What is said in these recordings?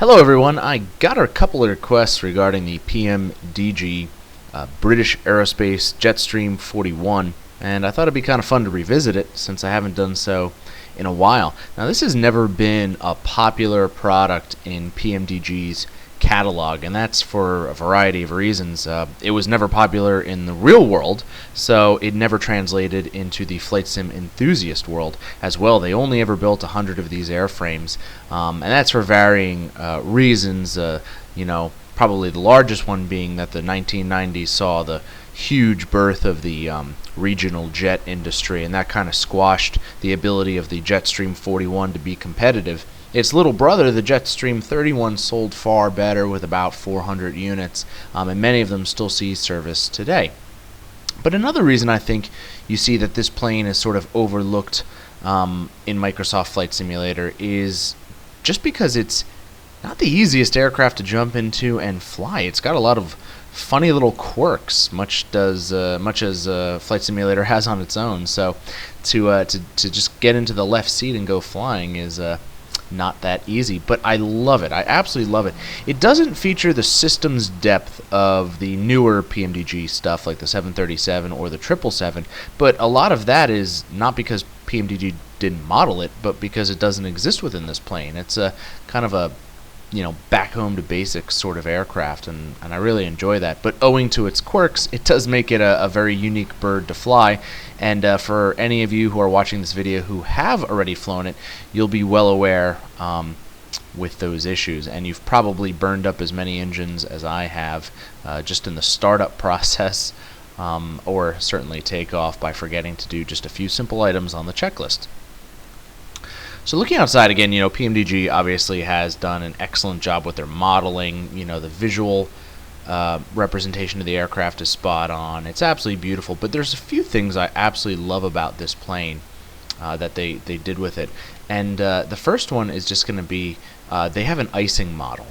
Hello everyone, I got a couple of requests regarding the PMDG British Aerospace Jetstream 41, and I thought it'd be kind of fun to revisit it since I haven't done so in a while. Now this has never been a popular product in PMDG's catalog, and that's for a variety of reasons. It was never popular in the real world, so it never translated into the flight sim enthusiast world as well. They only ever built 100 of these airframes, and that's for varying reasons. Probably the largest one being that the 1990s saw the huge birth of the regional jet industry, and that kind of squashed the ability of the Jetstream 41 to be competitive. Its little brother, the Jetstream 31, sold far better with about 400 units, and many of them still see service today. But another reason I think you see that this plane is sort of overlooked in Microsoft Flight Simulator is just because it's not the easiest aircraft to jump into and fly. It's got a lot of funny little quirks, much as Flight Simulator has on its own. So to just get into the left seat and go flying is not that easy, but I love it. I absolutely love it. It doesn't feature the systems depth of the newer PMDG stuff like the 737 or the 777, but a lot of that is not because PMDG didn't model it, but because it doesn't exist within this plane. It's a kind of a back home to basics sort of aircraft, and I really enjoy that. But owing to its quirks, it does make it a very unique bird to fly. And for any of you who are watching this video who have already flown it, you'll be well aware with those issues. And you've probably burned up as many engines as I have just in the startup process, or certainly takeoff by forgetting to do just a few simple items on the checklist. So looking outside again, PMDG obviously has done an excellent job with their modeling. The visual representation of the aircraft is spot on. It's absolutely beautiful, but there's a few things I absolutely love about this plane that they did with it. And the first one is just going to be they have an icing model.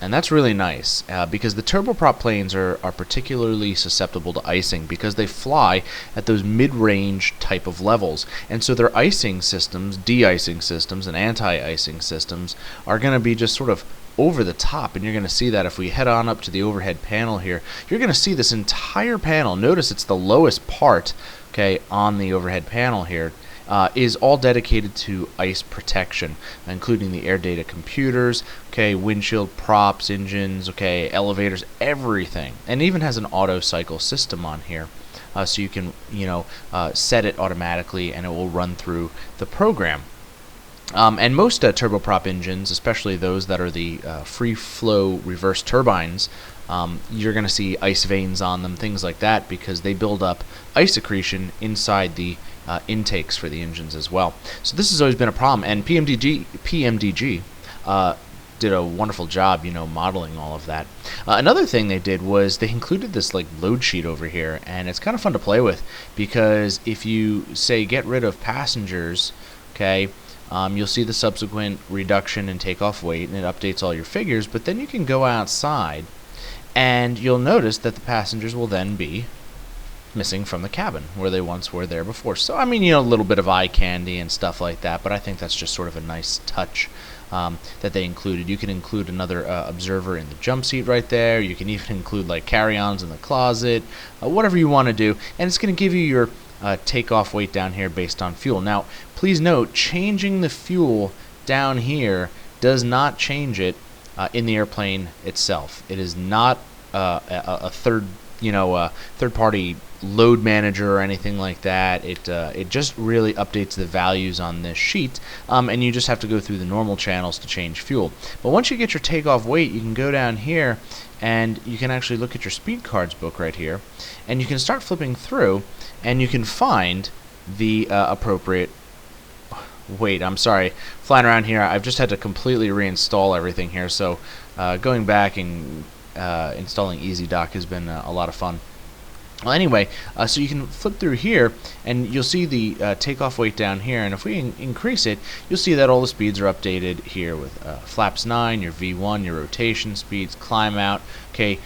And that's really nice because the turboprop planes are particularly susceptible to icing because they fly at those mid-range type of levels. And so their icing systems, de-icing systems, and anti-icing systems are going to be just sort of over the top. And you're going to see that if we head on up to the overhead panel here, you're going to see this entire panel. Notice it's the lowest part, okay, on the overhead panel here. Is all dedicated to ice protection, including the air data computers, okay, windshield props, engines, okay, elevators, everything, and even has an auto cycle system on here, so you can set it automatically and it will run through the program. And most turboprop engines, especially those that are the free flow reverse turbines, you're going to see ice veins on them, things like that, because they build up ice accretion inside the intakes for the engines as well. So this has always been a problem, and PMDG did a wonderful job, modeling all of that. Another thing they did was they included this load sheet over here, and it's kind of fun to play with because if you say get rid of passengers, okay, you'll see the subsequent reduction in takeoff weight, and it updates all your figures. But then you can go outside, and you'll notice that the passengers will then be missing from the cabin where they once were there before. So I mean, a little bit of eye candy and stuff like that, but I think that's just sort of a nice touch that they included. You can include another observer in the jump seat right there. You can even include carry-ons in the closet, whatever you want to do, and it's going to give you your takeoff weight down here based on fuel. Now please note, changing the fuel down here does not change it in the airplane itself. It is not a third-party load manager or anything like that. It just really updates the values on this sheet, and you just have to go through the normal channels to change fuel. But once you get your takeoff weight, you can go down here and you can actually look at your speed cards book right here, and you can start flipping through, and you can find the appropriate weight. I'm sorry, flying around here, I've just had to completely reinstall everything here, so going back and installing EasyDock has been a lot of fun. Well, anyway, so you can flip through here, and you'll see the takeoff weight down here, and if we increase it, you'll see that all the speeds are updated here with flaps 9, your V1, your rotation speeds, climb out, okay,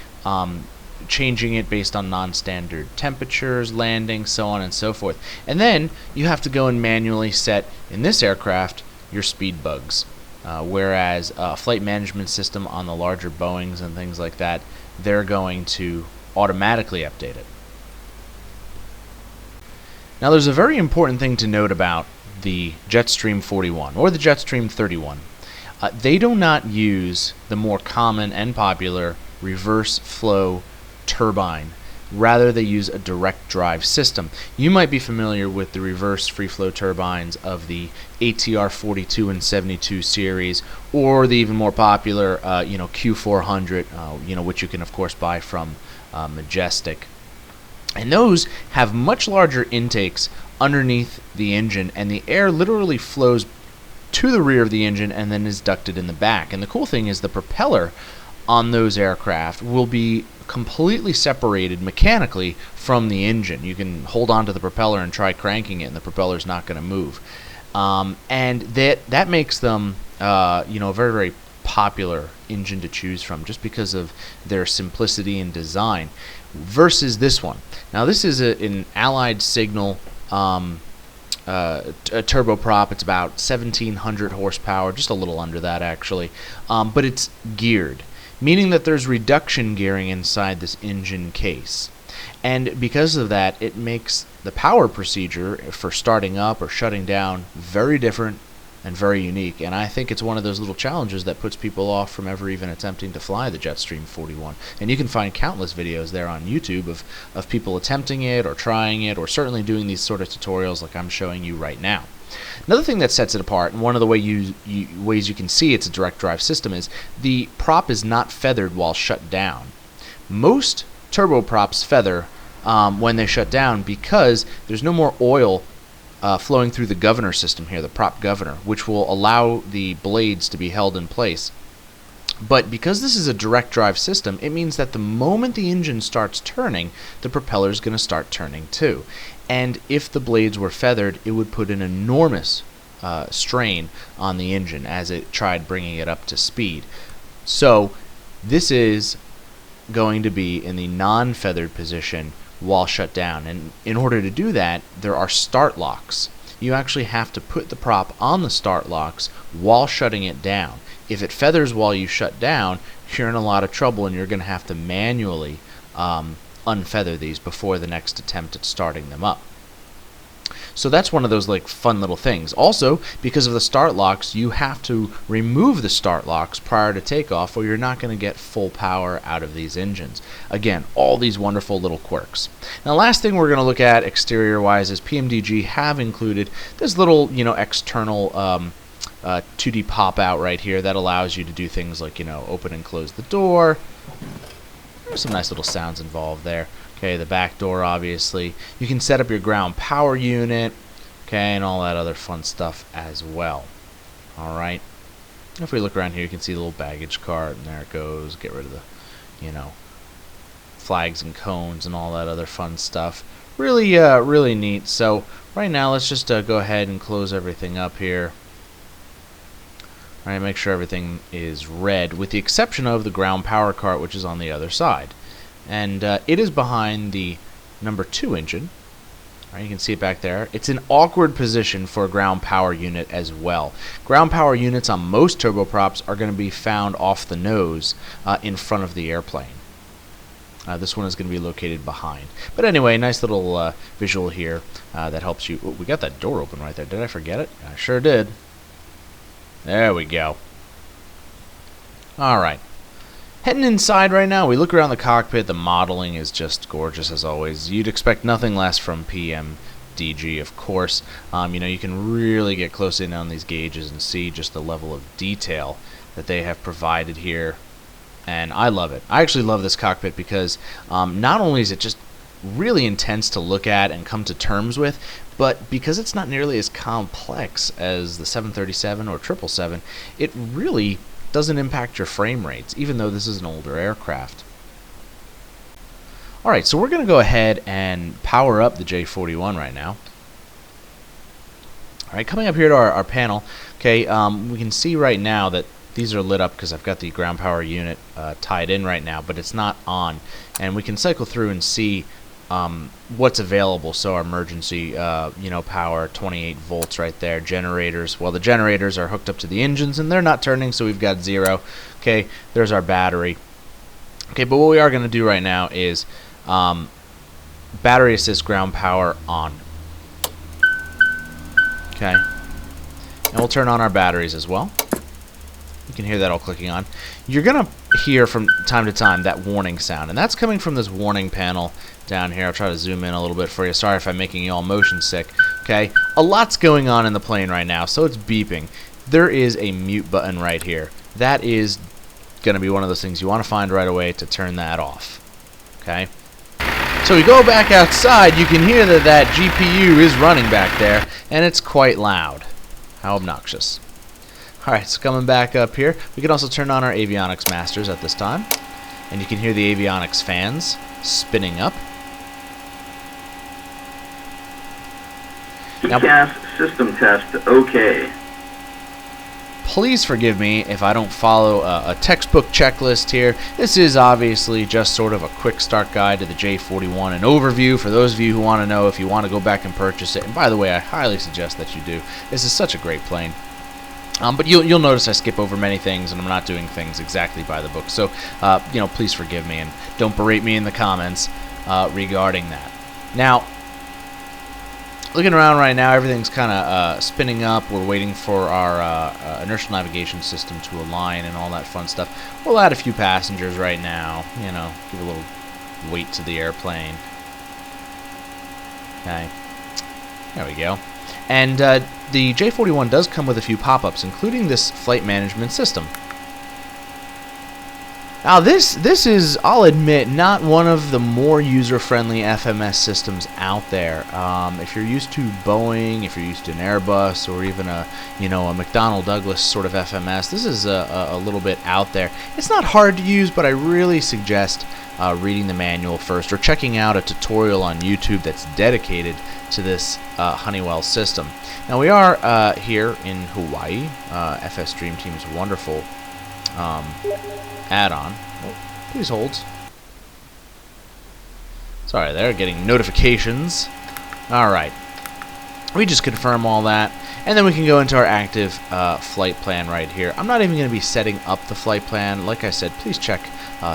changing it based on non-standard temperatures, landing, so on and so forth. And then you have to go and manually set, in this aircraft, your speed bugs. whereas a flight management system on the larger Boeings and things like that, they're going to automatically update it. Now there's a very important thing to note about the Jetstream 41 or the Jetstream 31. They do not use the more common and popular reverse flow turbine. Rather, they use a direct drive system. You might be familiar with the reverse free flow turbines of the ATR 42 and 72 series, or the even more popular Q400, which you can of course buy from Majestic. And those have much larger intakes underneath the engine, and the air literally flows to the rear of the engine and then is ducted in the back. And the cool thing is the propeller on those aircraft will be completely separated mechanically from the engine. You can hold on to the propeller and try cranking it, and the propeller's not going to move. And that makes them a very, very popular engine to choose from, just because of their simplicity and design, versus this one. Now this is an Allied Signal a turboprop. It's about 1,700 horsepower, just a little under that actually, but it's geared, meaning that there's reduction gearing inside this engine case. And because of that, it makes the power procedure for starting up or shutting down very different and very unique. And I think it's one of those little challenges that puts people off from ever even attempting to fly the Jetstream 41. And you can find countless videos there on YouTube of people attempting it or trying it, or certainly doing these sort of tutorials like I'm showing you right now. Another thing that sets it apart, and one of the ways you can see it's a direct drive system, is the prop is not feathered while shut down. Most turboprops feather when they shut down, because there's no more oil flowing through the governor system here, the prop governor, which will allow the blades to be held in place. But because this is a direct drive system, it means that the moment the engine starts turning, the propeller is going to start turning too. And if the blades were feathered, it would put an enormous strain on the engine as it tried bringing it up to speed. So this is going to be in the non-feathered position while shut down, and in order to do that, there are start locks. You actually have to put the prop on the start locks while shutting it down. If it feathers while you shut down, you're in a lot of trouble, and you're going to have to manually unfeather these before the next attempt at starting them up. So that's one of those like fun little things. Also, because of the start locks, you have to remove the start locks prior to takeoff, or you're not going to get full power out of these engines. Again, all these wonderful little quirks. Now, the last thing we're going to look at exterior-wise is PMDG have included this little, external 2D pop-out right here that allows you to do things like, open and close the door. There's some nice little sounds involved there. Okay, the back door, obviously. You can set up your ground power unit, okay, and all that other fun stuff as well. All right. If we look around here, you can see the little baggage cart, and there it goes. Get rid of the, flags and cones and all that other fun stuff. Really, really neat. So right now, let's just go ahead and close everything up here. All right, make sure everything is red, with the exception of the ground power cart, which is on the other side. And it is behind the number 2 engine. All right, you can see it back there. It's an awkward position for a ground power unit as well. Ground power units on most turboprops are going to be found off the nose in front of the airplane. This one is going to be located behind. But anyway, nice little visual here that helps you. Ooh, we got that door open right there. Did I forget it? I sure did. There we go. All right. Heading inside right now, we look around the cockpit. The modeling is just gorgeous as always. You'd expect nothing less from PMDG, of course. You can really get close in on these gauges and see just the level of detail that they have provided here. And I love it. I actually love this cockpit because not only is it just really intense to look at and come to terms with, but because it's not nearly as complex as the 737 or 777, it really doesn't impact your frame rates, even though this is an older aircraft. Alright, so we're going to go ahead and power up the J41 right now. Alright, coming up here to our panel, okay, we can see right now that these are lit up because I've got the ground power unit tied in right now, but it's not on. And we can cycle through and see what's available. So our emergency, power, 28 volts right there. Generators. Well, the generators are hooked up to the engines, and they're not turning, so we've got 0. Okay, there's our battery. Okay, but what we are going to do right now is battery assist ground power on. Okay, and we'll turn on our batteries as well. You can hear that all clicking on. You're going to hear from time to time that warning sound, and that's coming from this warning panel down here. I'll try to zoom in a little bit for you. Sorry if I'm making you all motion sick. Okay, a lot's going on in the plane right now, so it's beeping. There is a mute button right here. That is going to be one of those things you want to find right away to turn that off. Okay, so we go back outside. You can hear that GPU is running back there, and it's quite loud. How obnoxious. Alright, so coming back up here, we can also turn on our avionics masters at this time, and you can hear the avionics fans spinning up. TCAS system test, okay. Please forgive me if I don't follow a textbook checklist here. This is obviously just sort of a quick start guide to the J41, an overview for those of you who want to know if you want to go back and purchase it. And by the way, I highly suggest that you do. This is such a great plane. But you'll notice I skip over many things, and I'm not doing things exactly by the book. So, please forgive me, and don't berate me in the comments regarding that. Now, looking around right now, everything's kind of spinning up. We're waiting for our inertial navigation system to align and all that fun stuff. We'll add a few passengers right now. Give a little weight to the airplane. Okay, there we go. And the J41 does come with a few pop-ups, including this flight management system. Now this is, I'll admit, not one of the more user-friendly FMS systems out there. If you're used to Boeing, if you're used to an Airbus, or even a McDonnell Douglas sort of FMS, this is a little bit out there. It's not hard to use, but I really suggest reading the manual first, or checking out a tutorial on YouTube that's dedicated to this Honeywell system. Now we are here in Hawaii. FS Dream Team's wonderful add-on. Oh, please hold. Sorry, they're getting notifications. Alright. We just confirm all that, and then we can go into our active flight plan right here. I'm not even going to be setting up the flight plan. Like I said, please check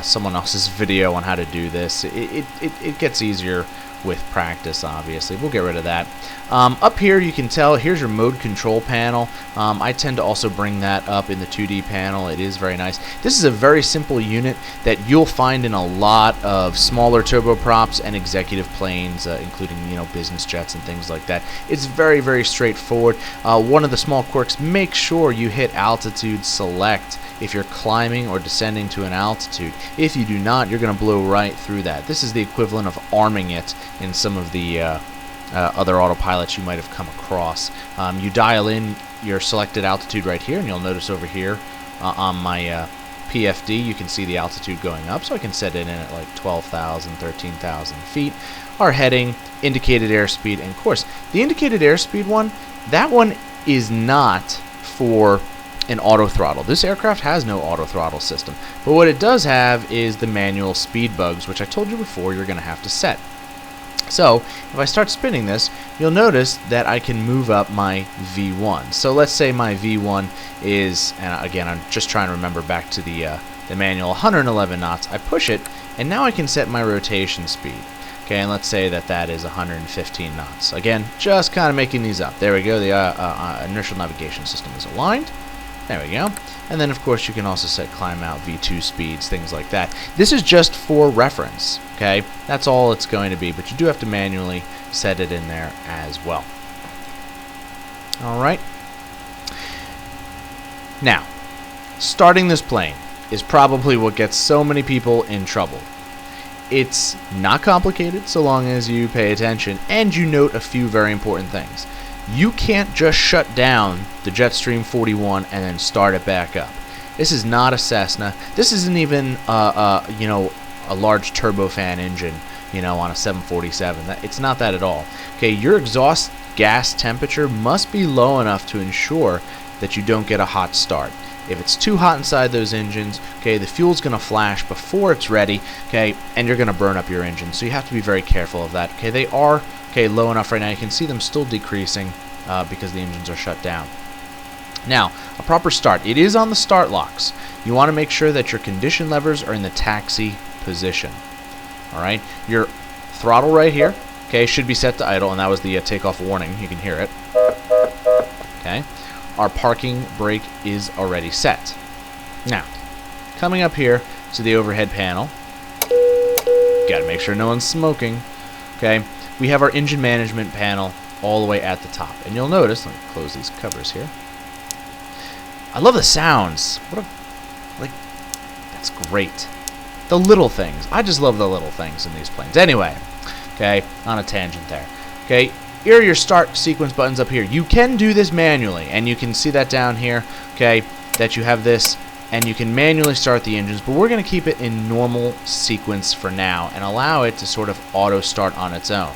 someone else's video on how to do this. It gets easier with practice, obviously. We'll get rid of that. Up here, you can tell, here's your mode control panel. I tend to also bring that up in the 2D panel. It is very nice. This is a very simple unit that you'll find in a lot of smaller turboprops and executive planes, including business jets and things like that. It's very, very straightforward. One of the small quirks, make sure you hit altitude select if you're climbing or descending to an altitude. If you do not, you're going to blow right through that. This is the equivalent of arming it in some of the other autopilots you might have come across. You dial in your selected altitude right here, and you'll notice over here on my PFD you can see the altitude going up, so I can set it in at like 12,000, 13,000 feet. Our heading, indicated airspeed, and of course the indicated airspeed one, that one is not for an auto throttle. This aircraft has no auto throttle system, but what it does have is the manual speed bugs, which I told you before you're going to have to set. So if I start spinning this, you'll notice that I can move up my V1. So let's say my V1 is, and again I'm just trying to remember back to the manual, 111 knots. I push it, and now I can set my rotation speed. Okay, and let's say that is 115 knots. Again, just kind of making these up. There we go. The inertial navigation system is aligned. There we go. And then, of course, you can also set climb out, V2 speeds, things like that. This is just for reference, okay? That's all it's going to be, but you do have to manually set it in there as well. All right. Now, starting this plane is probably what gets so many people in trouble. It's not complicated so long as you pay attention and you note a few very important things. You can't just shut down the Jetstream 41 and then start it back up. This is not a Cessna. This isn't even a large turbofan engine, on a 747. It's not that at all. Okay, your exhaust gas temperature must be low enough to ensure that you don't get a hot start. If it's too hot inside those engines, okay, the fuel's going to flash before it's ready, okay, and you're going to burn up your engine. So you have to be very careful of that. Okay, they are low enough right now. You can see them still decreasing because the engines are shut down. Now, a proper start. It is on the start locks. You want to make sure that your condition levers are in the taxi position. All right, your throttle right here, okay, should be set to idle, and that was the takeoff warning. You can hear it. Okay, our parking brake is already set. Now, coming up here to the overhead panel, got to make sure no one's smoking. Okay, we have our engine management panel all the way at the top, and you'll notice. Let me close these covers here. I love the sounds. That's great. The little things. I just love the little things in these planes. Anyway, okay, on a tangent there. Okay, here are your start sequence buttons up here. You can do this manually, and you can see that down here, okay, that you have this, and you can manually start the engines, but we're going to keep it in normal sequence for now and allow it to sort of auto start on its own.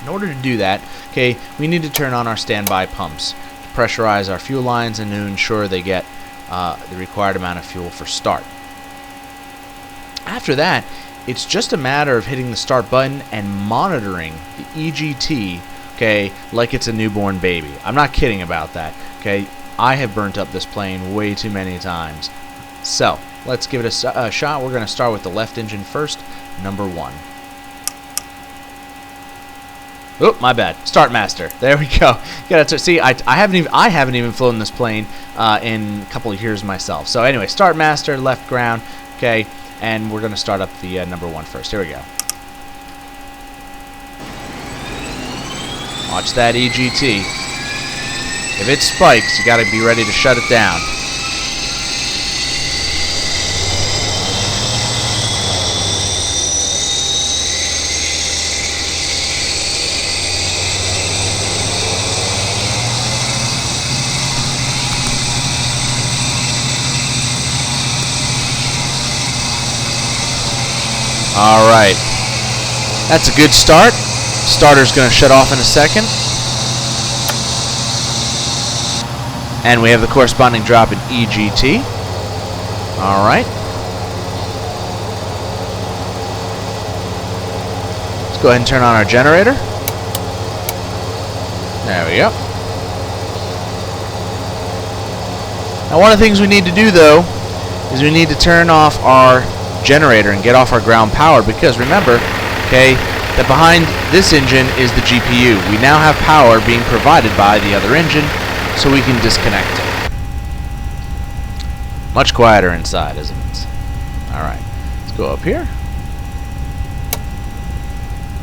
In order to do that, okay, we need to turn on our standby pumps to pressurize our fuel lines and to ensure they get the required amount of fuel for start. After that, it's just a matter of hitting the start button and monitoring the EGT, okay, like it's a newborn baby. I'm not kidding about that, okay? I have burnt up this plane way too many times. So, let's give it a shot. We're going to start with the left engine first, number 1. Oh, my bad. Start master. There we go. See, I haven't even flown this plane in a couple of years myself. So anyway, start master, left ground, okay. And we're going to start up the number 1 first. Here we go. Watch that EGT. If it spikes, you got to be ready to shut it down. Alright, that's a good start. Starter's going to shut off in a second. And we have the corresponding drop in EGT. Alright. Let's go ahead and turn on our generator. There we go. Now one of the things we need to do though is we need to turn off our generator and get off our ground power, because remember, okay, that behind this engine is the GPU. We now have power being provided by the other engine, so we can disconnect it. Much quieter inside, isn't it? Alright, let's go up here.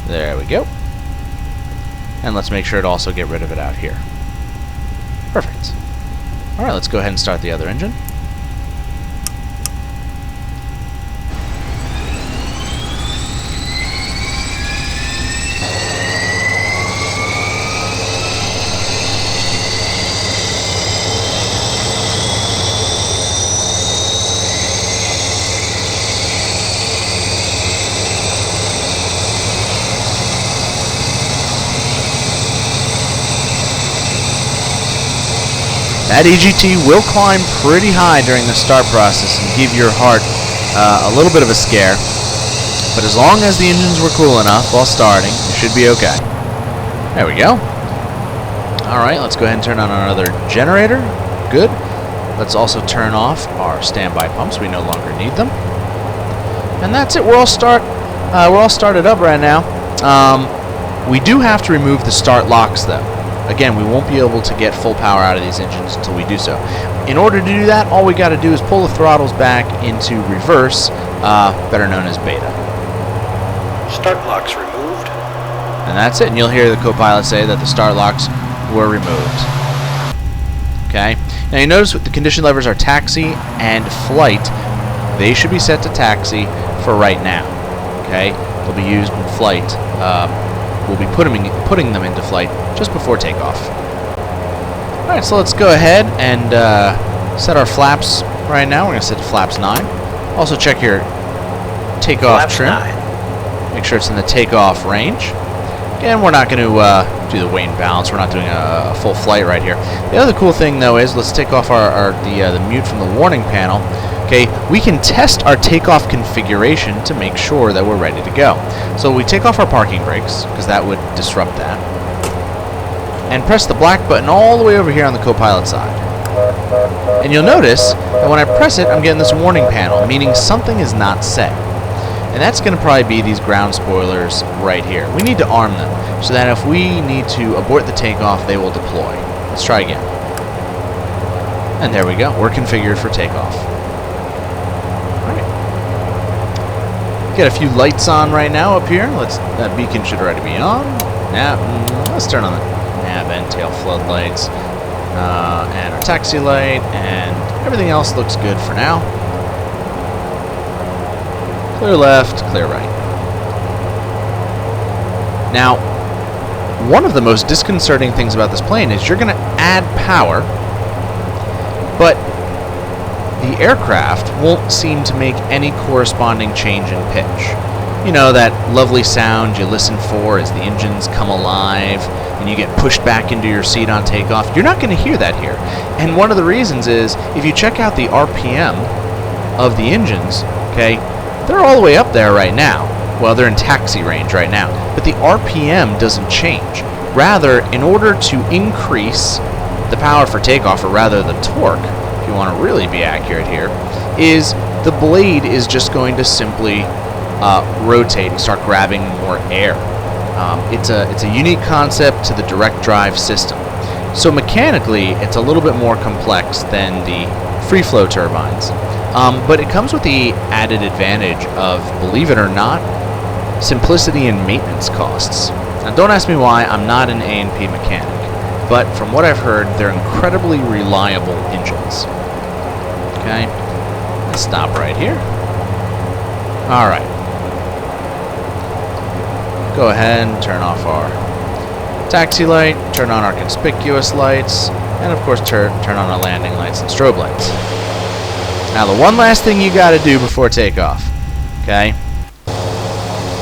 There we go. And let's make sure to also get rid of it out here. Perfect. Alright, let's go ahead and start the other engine. That EGT will climb pretty high during the start process and give your heart a little bit of a scare. But as long as the engines were cool enough while starting, it should be okay. There we go. Alright, let's go ahead and turn on our other generator. Good. Let's also turn off our standby pumps. We no longer need them. And that's it. We're all started up right now. We do have to remove the start locks though. Again, we won't be able to get full power out of these engines until we do so. In order to do that, all we got to do is pull the throttles back into reverse, better known as beta. Start locks removed. And that's it. And you'll hear the co-pilot say that the start locks were removed. Okay. Now you notice the condition levers are taxi and flight. They should be set to taxi for right now. Okay. They'll be used in flight. We'll be putting them into flight just before takeoff. Alright, so let's go ahead and set our flaps right now. We're going to set to flaps 9. Also check your takeoff Flaps trim. 9. Make sure it's in the takeoff range. Again, we're not going to do the weight and balance. We're not doing a full flight right here. The other cool thing, though, is let's take off the mute from the warning panel. Okay, we can test our takeoff configuration to make sure that we're ready to go. So we take off our parking brakes, because that would disrupt that, and press the black button all the way over here on the co-pilot side. And you'll notice that when I press it, I'm getting this warning panel, meaning something is not set. And that's going to probably be these ground spoilers right here. We need to arm them so that if we need to abort the takeoff, they will deploy. Let's try again. And there we go. We're configured for takeoff. Alright. Get a few lights on right now up here. That beacon should already be on. Let's turn on the nav and tail floodlights. And our taxi light. And everything else looks good for now. Clear left, clear right. Now, one of the most disconcerting things about this plane is you're going to add power, but the aircraft won't seem to make any corresponding change in pitch. You know, that lovely sound you listen for as the engines come alive and you get pushed back into your seat on takeoff. You're not going to hear that here. And one of the reasons is, if you check out the RPM of the engines, okay, they're all the way up there right now. Well, they're in taxi range right now. But the RPM doesn't change. Rather, in order to increase the power for takeoff, or rather the torque, if you want to really be accurate here, is the blade is just going to simply rotate and start grabbing more air. It's a unique concept to the direct drive system. So mechanically, it's a little bit more complex than the free flow turbines. But it comes with the added advantage of, believe it or not, simplicity and maintenance costs. Now, don't ask me why. I'm not an A&P mechanic, but from what I've heard, they're incredibly reliable engines. Okay, let's stop right here. All right. Go ahead and turn off our taxi light, turn on our conspicuous lights, and of course turn on our landing lights and strobe lights. Now, the one last thing you got to do before takeoff, okay,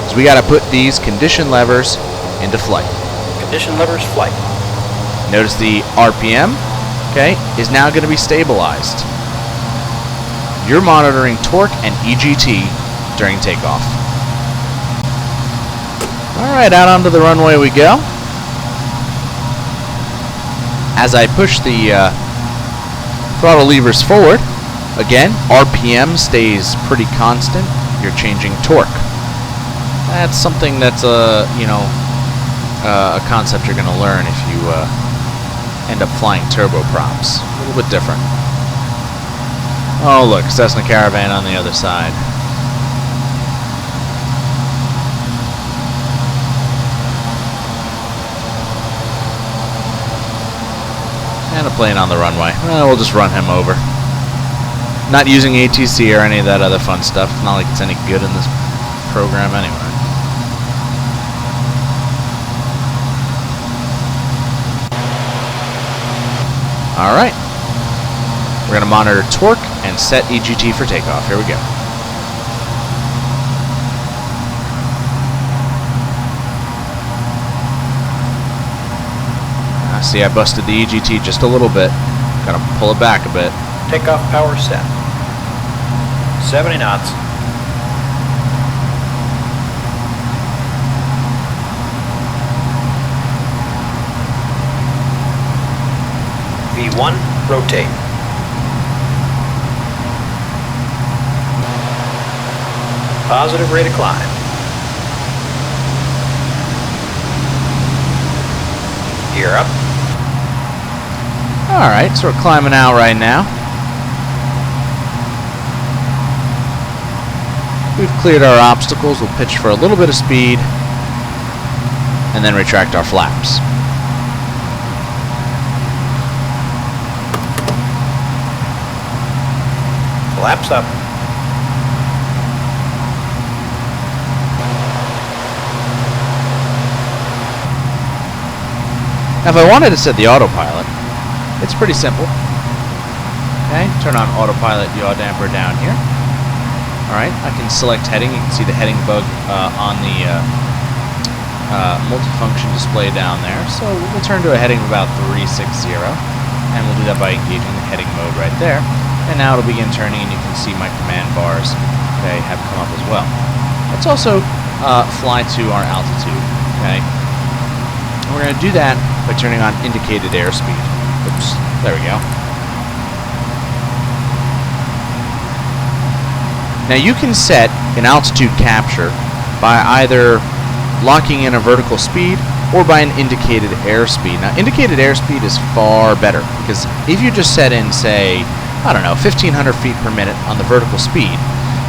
is we got to put these condition levers into flight. Condition levers, flight. Notice the RPM, okay, is now going to be stabilized. You're monitoring torque and EGT during takeoff. All right, out onto the runway we go. As I push the throttle levers forward, again, RPM stays pretty constant. You're changing torque. That's something that's a concept you're going to learn if you end up flying turboprops. A little bit different. Oh, look, Cessna Caravan on the other side. And a plane on the runway. Well, we'll just run him over. Not using ATC or any of that other fun stuff. Not like it's any good in this program anyway. Alright. We're going to monitor torque and set EGT for takeoff. Here we go. See, I busted the EGT just a little bit. Gotta pull it back a bit. Takeoff power set. 70 knots. V1, rotate. Positive rate of climb. Gear up. Alright, so we're climbing out right now. We've cleared our obstacles. We'll pitch for a little bit of speed and then retract our flaps. Flaps up. Now, if I wanted to set the autopilot, it's pretty simple. Okay, turn on autopilot yaw damper down here. Alright, I can select heading. You can see the heading bug on the multifunction display down there. So we'll turn to a heading of about 360, and we'll do that by engaging the heading mode right there. And now it'll begin turning, and you can see my command bars, okay, have come up as well. Let's also fly to our altitude, okay? And we're going to do that by turning on indicated airspeed. Oops, there we go. Now you can set an altitude capture by either locking in a vertical speed or by an indicated airspeed. Now indicated airspeed is far better because if you just set in, say, I don't know, 1,500 feet per minute on the vertical speed,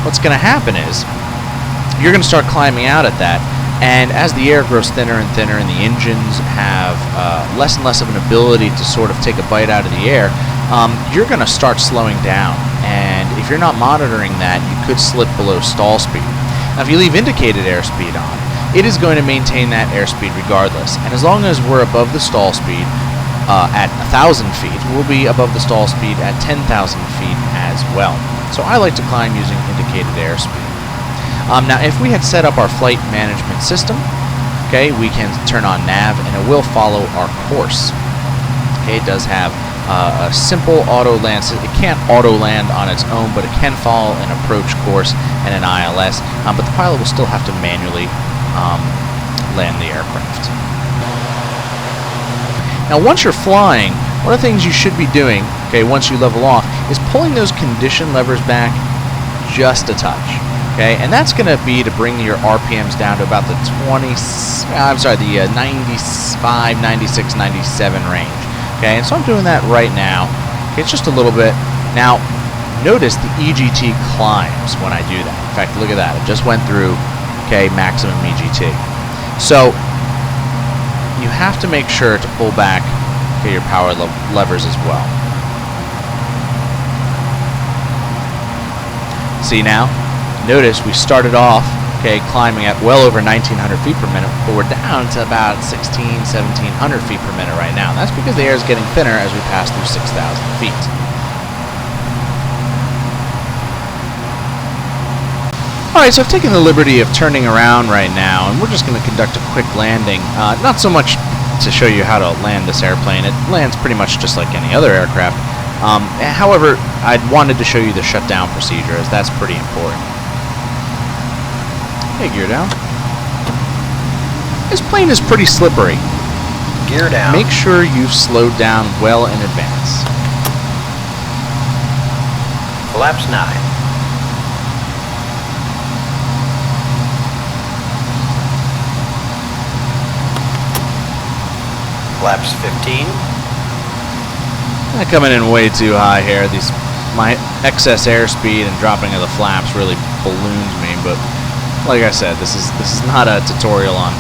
what's going to happen is you're going to start climbing out at that, and as the air grows thinner and thinner and the engines have less and less of an ability to sort of take a bite out of the air, you're going to start slowing down. And if you're not monitoring that, you could slip below stall speed. Now, if you leave indicated airspeed on, it is going to maintain that airspeed regardless. And as long as we're above the stall speed at 1,000 feet, we'll be above the stall speed at 10,000 feet as well. So I like to climb using indicated airspeed. Now, if we had set up our flight management system, okay, we can turn on nav, and it will follow our course. Okay, it does have a simple auto land. It can't auto land on its own, but it can follow an approach course and an ILS. But the pilot will still have to manually land the aircraft. Now, once you're flying, one of the things you should be doing, okay, once you level off, is pulling those condition levers back just a touch. Okay, and that's going to be to bring your RPMs down to about the 95, 96, 97 range. Okay, and so I'm doing that right now. Okay, it's just a little bit. Now, notice the EGT climbs when I do that. In fact, look at that. It just went through, okay, maximum EGT. So, you have to make sure to pull back, okay, your power levers as well. See now? Notice we started off, okay, climbing at well over 1,900 feet per minute, but we're down to about 1,600, 1,700 feet per minute right now. And that's because the air is getting thinner as we pass through 6,000 feet. Alright, so I've taken the liberty of turning around right now, and we're just going to conduct a quick landing. Not so much to show you how to land this airplane. It lands pretty much just like any other aircraft. However, I wanted to show you the shutdown procedure, as that's pretty important. Hey, gear down. This plane is pretty slippery. Gear down. Make sure you've slowed down well in advance. Flaps 9. Flaps 15. I'm coming in way too high here. My excess airspeed and dropping of the flaps really balloons me, but like I said, this is not a tutorial on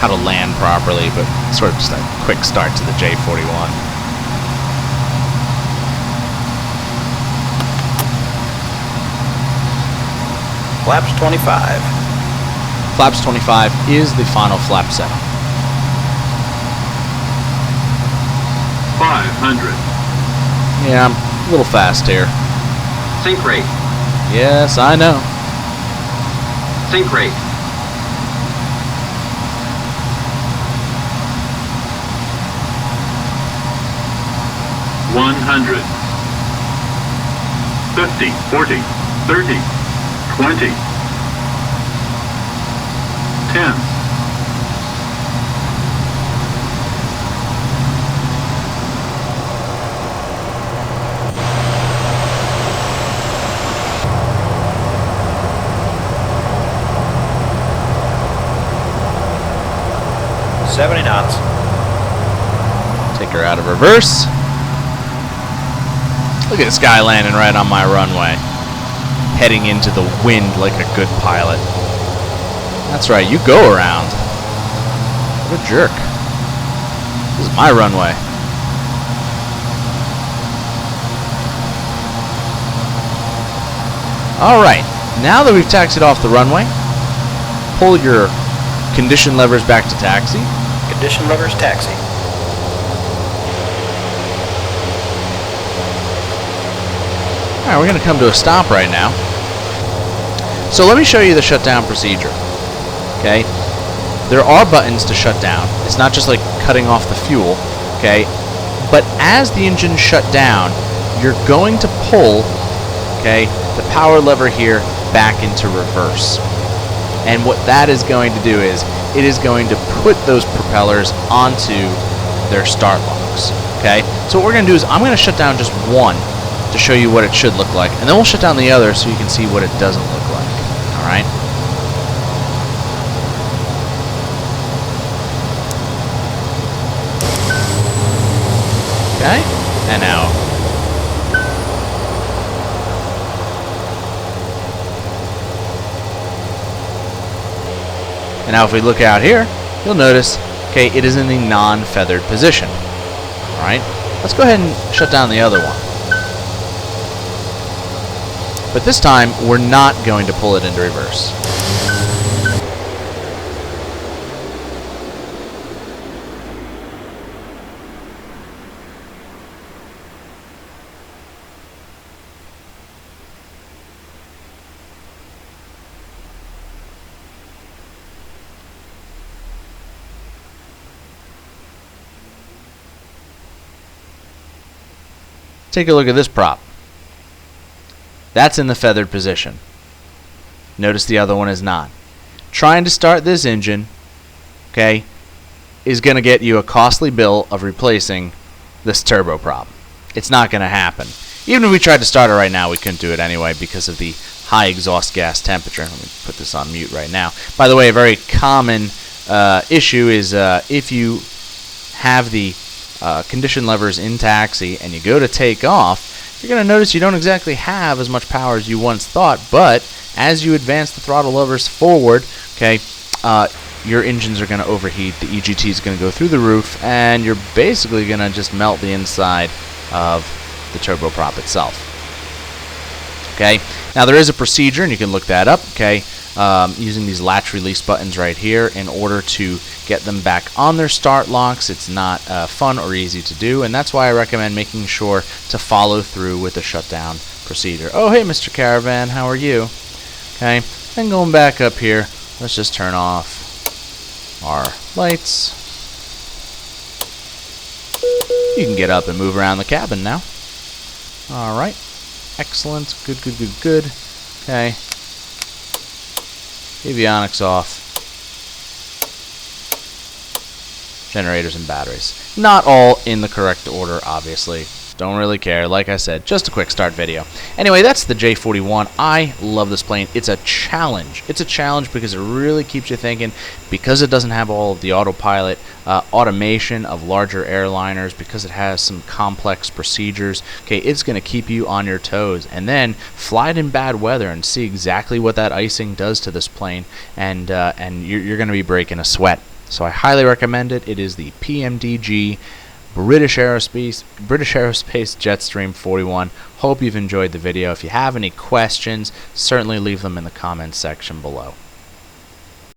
how to land properly, but sort of just a quick start to the J41. Flaps 25. Flaps 25 is the final flap setup. 500. Yeah, I'm a little fast here. Sink rate. Yes, I know. Sink rate. $100. 50, 40, 30, 20, 10. $70 knots. Take her out of reverse. Look at this guy landing right on my runway. Heading into the wind like a good pilot. That's right, you go around. What a jerk. This is my runway. Alright, now that we've taxied off the runway, pull your condition levers back to taxi. Condition levers taxi. Alright, we're going to come to a stop right now. So let me show you the shutdown procedure. Okay? there are buttons to shut down. It's not just like cutting off the fuel, okay? But as the engine shut down, you're going to pull, okay, the power lever here back into reverse. And what that is going to do is it is going to put those propellers onto their start locks, okay? So what we're going to do is I'm going to shut down just one to show you what it should look like, and then we'll shut down the other so you can see what it doesn't look like, all right? Okay, and now. And now if we look out here, you'll notice, okay, it is in the non-feathered position. All right, let's go ahead and shut down the other one. But this time, we're not going to pull it into reverse. Take a look at this prop. That's in the feathered position. Notice the other one is not. Trying to start this engine, okay, is going to get you a costly bill of replacing this turboprop. It's not going to happen. Even if we tried to start it right now, we couldn't do it anyway because of the high exhaust gas temperature. Let me put this on mute right now. By the way, a very common issue is if you have the condition levers in taxi and you go to take off, you're going to notice you don't exactly have as much power as you once thought, but as you advance the throttle levers forward, okay, your engines are going to overheat, the EGT is going to go through the roof, and you're basically going to just melt the inside of the turboprop itself. Okay, now there is a procedure, and you can look that up, okay, using these latch release buttons right here in order to get them back on their start locks. It's not fun or easy to do, and that's why I recommend making sure to follow through with the shutdown procedure. Oh, hey, Mr. Caravan, how are you? Okay, and going back up here, let's just turn off our lights. You can get up and move around the cabin now. All right, excellent, good, good, good, good. Okay, avionics off. Generators and batteries. Not all in the correct order, obviously. Don't really care. Like I said, just a quick start video. Anyway, that's the J41. I love this plane. It's a challenge. It's a challenge because it really keeps you thinking. Because it doesn't have all of the autopilot automation of larger airliners, because it has some complex procedures, okay, it's going to keep you on your toes. And then fly it in bad weather and see exactly what that icing does to this plane, and you're going to be breaking a sweat. So I highly recommend it. It is the PMDG British Aerospace Jetstream 41. Hope you've enjoyed the video. If you have any questions, certainly leave them in the comments section below.